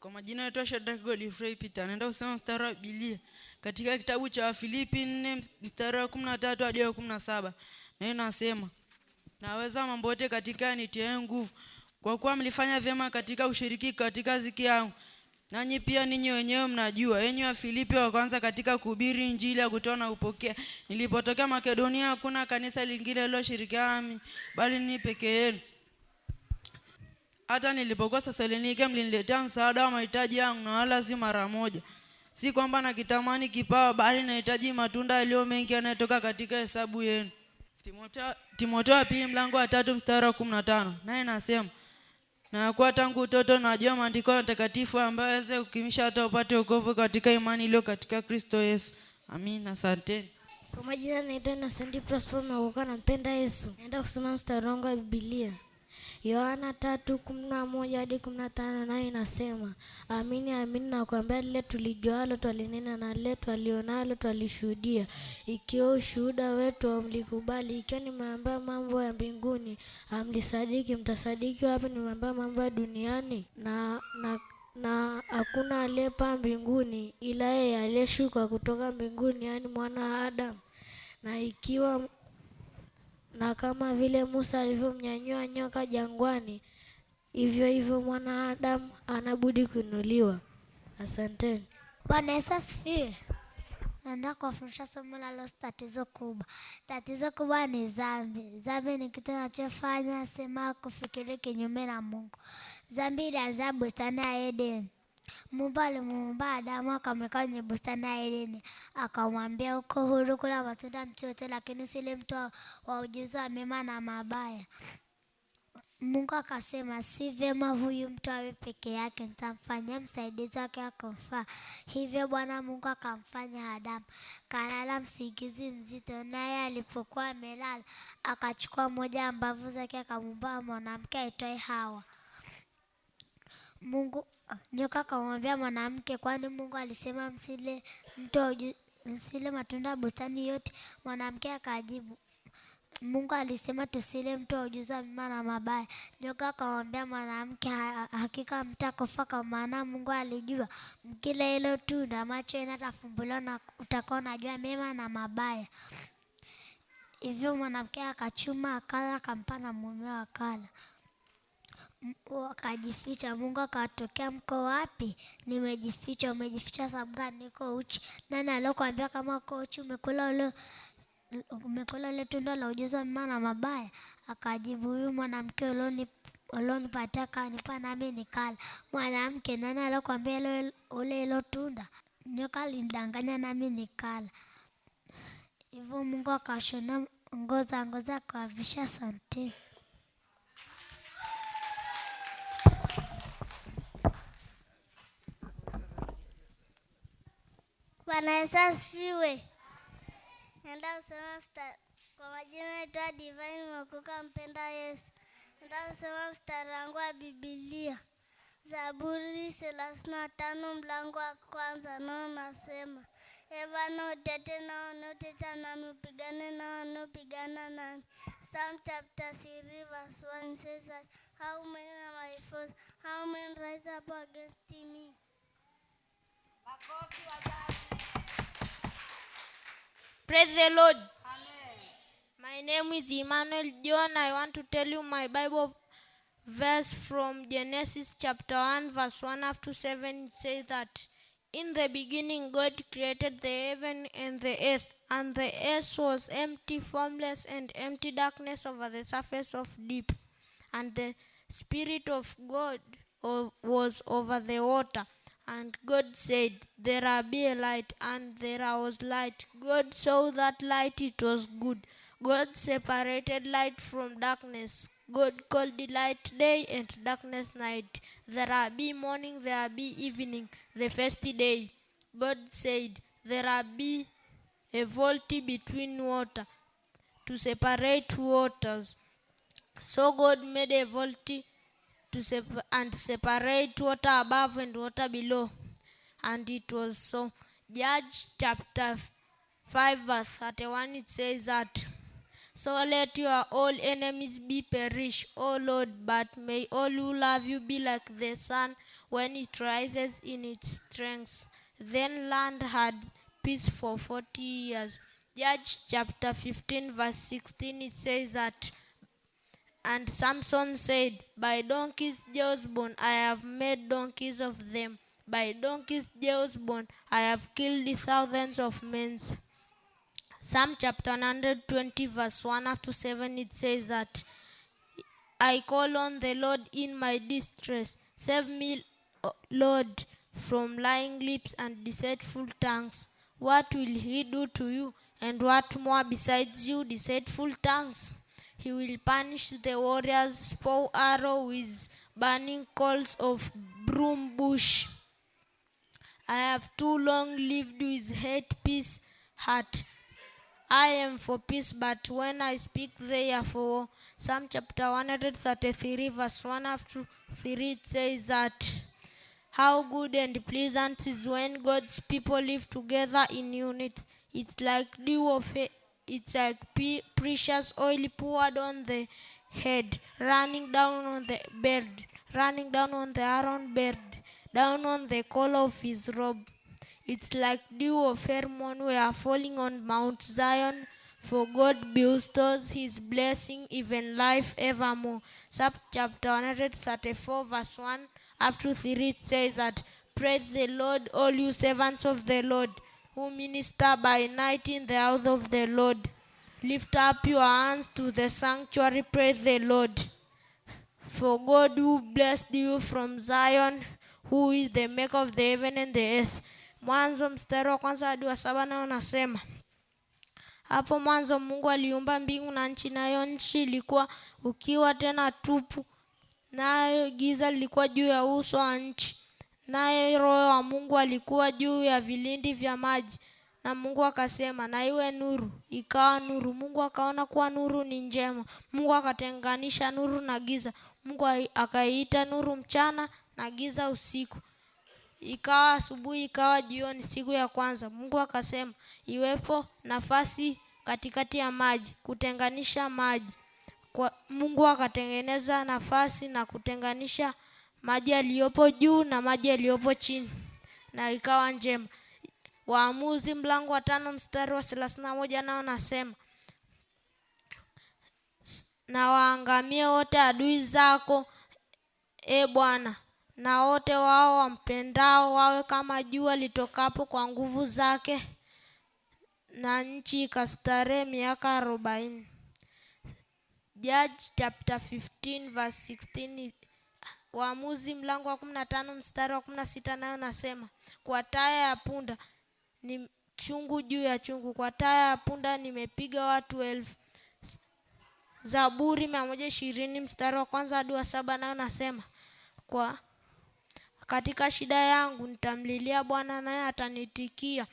Kwa majina yetu Shadrack Godfrey Peter, naenda kusema mstari wa Biblia katika kitabu cha Wafilipi 4 mstari wa 13 hadi 17. Na inasema, naweza mambo yote katika anitiaye nguvu, kwa kuwa mlifanya vyema katika ushiriki katika ziki yangu. Nanyi pia ninyi wenyewe mnajua, enyi Wafilipi wa kwanza, katika kuhubiri injili ya kutoa na kupokea, nilipotokea Makedonia hakuna kanisa lingine liloshirikiana nami, bali ninyi peke yenu. Hata nilipokuwa Thessalonike mliniletea msaada wa mahitaji yangu, na wala si mara moja. Si kwamba nakitamani kipawa, bali nahitaji matunda yaliyo mengi yanayotoka katika hesabu yenu. Timotheo wa pili mlango wa 3 mstari wa 15. Naye nasema, na kwa tangu utoto najua maandiko matakatifu ambayo yaweza kukimisha hata upate wokovu katika imani iliyo katika Kristo Yesu. Amina, asanteni. Kwa majina naitwa Innocent Prosper na nampenda Yesu. Naenda kusoma mstari wangu wa Biblia. Yohana 3:11 hadi 15, naye inasema, amini amini nakwambia, lile tulijualo twalinena na lile twalionalo twalishuhudia, ikiwa ushuhuda wetu hamlikubali. Ikiwa nimeambia mambo ya mbinguni hamlisadiki, mtasadiki wapi nimeambia mambo ya duniani? Na hakuna aliyepaa mbinguni ila yeye aliyeshuka kutoka mbinguni, yaani mwana wa Adamu. Na kama vile Musa alivyomnyanyua nyoka jangwani, hivyo hivyo mwana wa Adamu anabudi kuinuliwa. Asanteni. Bwana Yesu asifiwe. Naenda kuwafundisha somo la tatizo kubwa. Tatizo kubwa ni dhambi. Dhambi ni kitu kinachofanya sema kufikiri kinyume na Mungu. Dhambi ilianza bustani ya Edeni. Mungu alimuumba Adamu akamweka kwenye bustani ya Edeni. Akamwambia uko huru kula matunda mti wote, lakini usile mti wa ujuzi wa mema na mabaya. Mungu akasema si vyema huyu mtu awe peke yake, nitamfanyia msaidizi wake akamfaa. Hivyo Bwana Mungu akamfanya Adamu. Kalala msingizi mzito, naye alipokuwa amelala akachukua moja ya mbavu zake akamuumba mwanamke aitwaye Hawa. Nyoka akamwambia mwanamke, kwani Mungu alisema msile matunda bustani yote? Mwanamke akajibu, Mungu alisema tusile mti wa ujuzi wa mema na mabaya. Nyoka akamwambia mwanamke, hakika mtakufa, kwa maana Mungu alijua mkila hilo tunda macho yenu yatafumbuliwa na utakuwa unajua mema na mabaya. Hivyo mwanamke akachuma akala, akampa na mumewe akala. Wakajificha. Mungu akawatokea, mko wapi? Nimejificha. Umejificha sababu gani? Niko uchi. Nani aliyokuambia kama uko uchi? Umekula ile tunda la ujuzi wa mema na mabaya? Akajibu, huyu mwanamke ulionipatia kanipa nami nikala. Mwanamke, nani aliyokuambia ule tunda? Nyoka alinidanganya nami nikala. Hivyo Mungu akashona ngozi akawavisha. Asante. Bwana Yesu asifiwe. Naenda kusema kwa majina naitwa Divine Mwakuka mpenda Yesu. Naenda kusema mstari wangu wa Biblia. Zaburi 35 mlango wa kwanza, nao nasema, Bwana utete nao wanaoteta nami, upigane nao wanaopigana nami. Psalm chapter 3 verse 1 says that, how many are my foes? How many rise up against me? Praise the Lord. Amen. My name is Emmanuel John. I want to tell you my Bible verse from Genesis chapter 1 verse 1 up to 7. It says that, in the beginning God created the heaven and the earth, and the earth was empty, formless, and empty darkness over the surface of deep. And the Spirit of God was over the water. And God said, there be a light, and there was light. God saw that light, it was good. God separated light from darkness. God called the light day and darkness night. There be morning, there be evening, the first day. God said, there be a vault between water, to separate waters. So God made a vault and separate water above and water below. And it was so. Judges chapter 5 verse 31, it says that, So let your all enemies be perished, O Lord, but may all who love you be like the sun when it rises in its strength. Then land had peace for 40 years. Judges chapter 15 verse 16, it says that, and Samson said, by donkeys' jawbone I have made donkeys of them. By donkeys' jawbone I have killed thousands of men. Psalm chapter 120 verse 1 up to 7, it says that, I call on the Lord in my distress. Save me, Lord, from lying lips and deceitful tongues. What will he do to you? And what more besides you, deceitful tongues? He will punish the warrior's bow arrow with burning coals of broom bush. I have too long lived with hate peace heart. I am for peace, but when I speak they are for war. Psalm chapter 133 verse 1 after 3, it says that, how good and pleasant is when God's people live together in unity. It's like precious oil poured on the head, running down on the beard, running down on the Aaron beard, down on the collar of his robe. It's like dew of Hermon were falling on Mount Zion, for God bestows his blessing, even life evermore. Psalm chapter 134 verse 1 up to 3, it says that, praise the Lord, all you servants of the Lord, who minister by night in the house of the Lord. Lift up your hands to the sanctuary, praise the Lord. For God who blessed you from Zion, who is the maker of the heaven and the earth. Mwanzo mstari wa kwanza hadi wa 7 nao nasema, hapo mwanzo Mungu aliumba mbingu na nchi, nayo nchi ilikuwa ukiwa tena tupu, nayo giza lilikuwa juu ya uso wa nchi. Naye Roho wa Mungu alikuwa juu ya vilindi vya maji. Na Mungu akasema, na iwe nuru, ikawa nuru. Mungu akaona kuwa nuru ni njema. Mungu akatenganisha nuru na giza. Mungu akaiita nuru mchana na giza usiku. Ikawa asubuhi, ikawa jioni, siku ya kwanza. Mungu akasema, iwepo nafasi katikati ya maji, kutenganisha maji. Mungu akatengeneza nafasi na kutenganisha maji yaliyopo juu na maji yaliyopo chini, na ikawa njema. Waamuzi mlango wa 5 mstari wa 31 nao nasema, na waangamie wote adui zako, e Bwana, na wote wao wampendao wawe kama jua litokapo kwa nguvu zake, na nchi ikastarehe miaka 40. Judge chapter 15 verse 16. Waamuzi mlango wa 15 mstari wa 16 nayo nasema, kwa taya ya punda ni chungu juu ya chungu, kwa taya ya punda nimepiga watu 1000. Zaburi 120 mstari wa 1 hadi wa 7 nayo nasema, kwa katika shida yangu nitamlilia Bwana, naye atanitikia.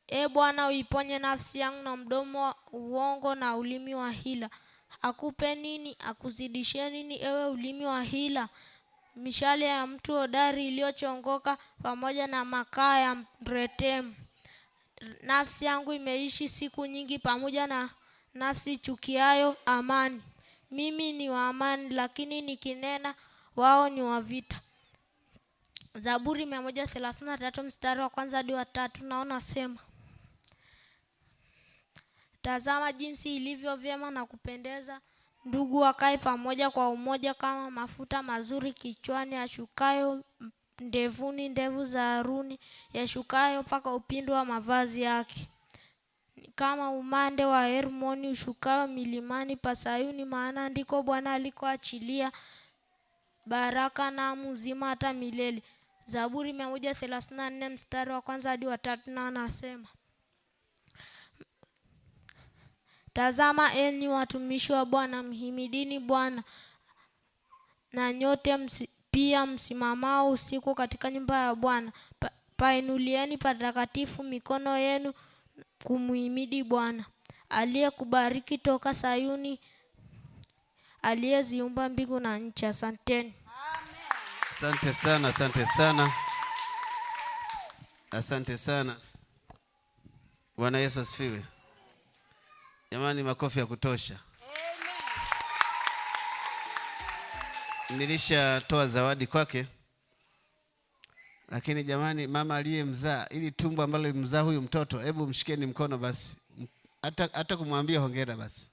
E Bwana, uiponye nafsi yangu na mdomo wa uongo na ulimi wa hila. Akupe nini, akuzidishie nini, ewe ulimi wa hila? Mishale ya mtu hodari iliyochongoka, pamoja na makaa ya mretemu. Nafsi yangu imeishi siku nyingi pamoja na nafsi chukiayo amani. Mimi ni wa amani, lakini nikinena wao ni wa vita. Zaburi 133 mstari wa 1 hadi wa 3 naona sema, tazama jinsi ilivyo vyema na kupendeza ndugu wakae pamoja kwa umoja, kama mafuta mazuri kichwani yashukayo ndevuni, ndevu za Haruni yashukayo mpaka upindo wa mavazi yake. Kama umande wa Hermoni ushukayo milimani pa Sayuni, maana ndiko Bwana alikoachilia baraka na uzima hata milele. Zaburi 134 mstari wa 1 hadi wa 3 na anasema, tazama enyi watumishi wa Bwana, mhimidini Bwana, na nyote pia msimamao usiku katika nyumba ya Bwana. Painulieni patakatifu mikono yenu kumuhimidi Bwana, aliyekubariki toka Sayuni, aliyeziumba mbingu na nchi. Asanteni. Asante sana, asante sana. Asante sana. Bwana Yesu asifiwe. Jamani, makofi ya kutosha. Nilishatoa zawadi kwake, lakini jamani, mama aliyemzaa, ili tumbo ambalo limzaa huyu mtoto, hebu mshikeni mkono basi, hata kumwambia hongera basi.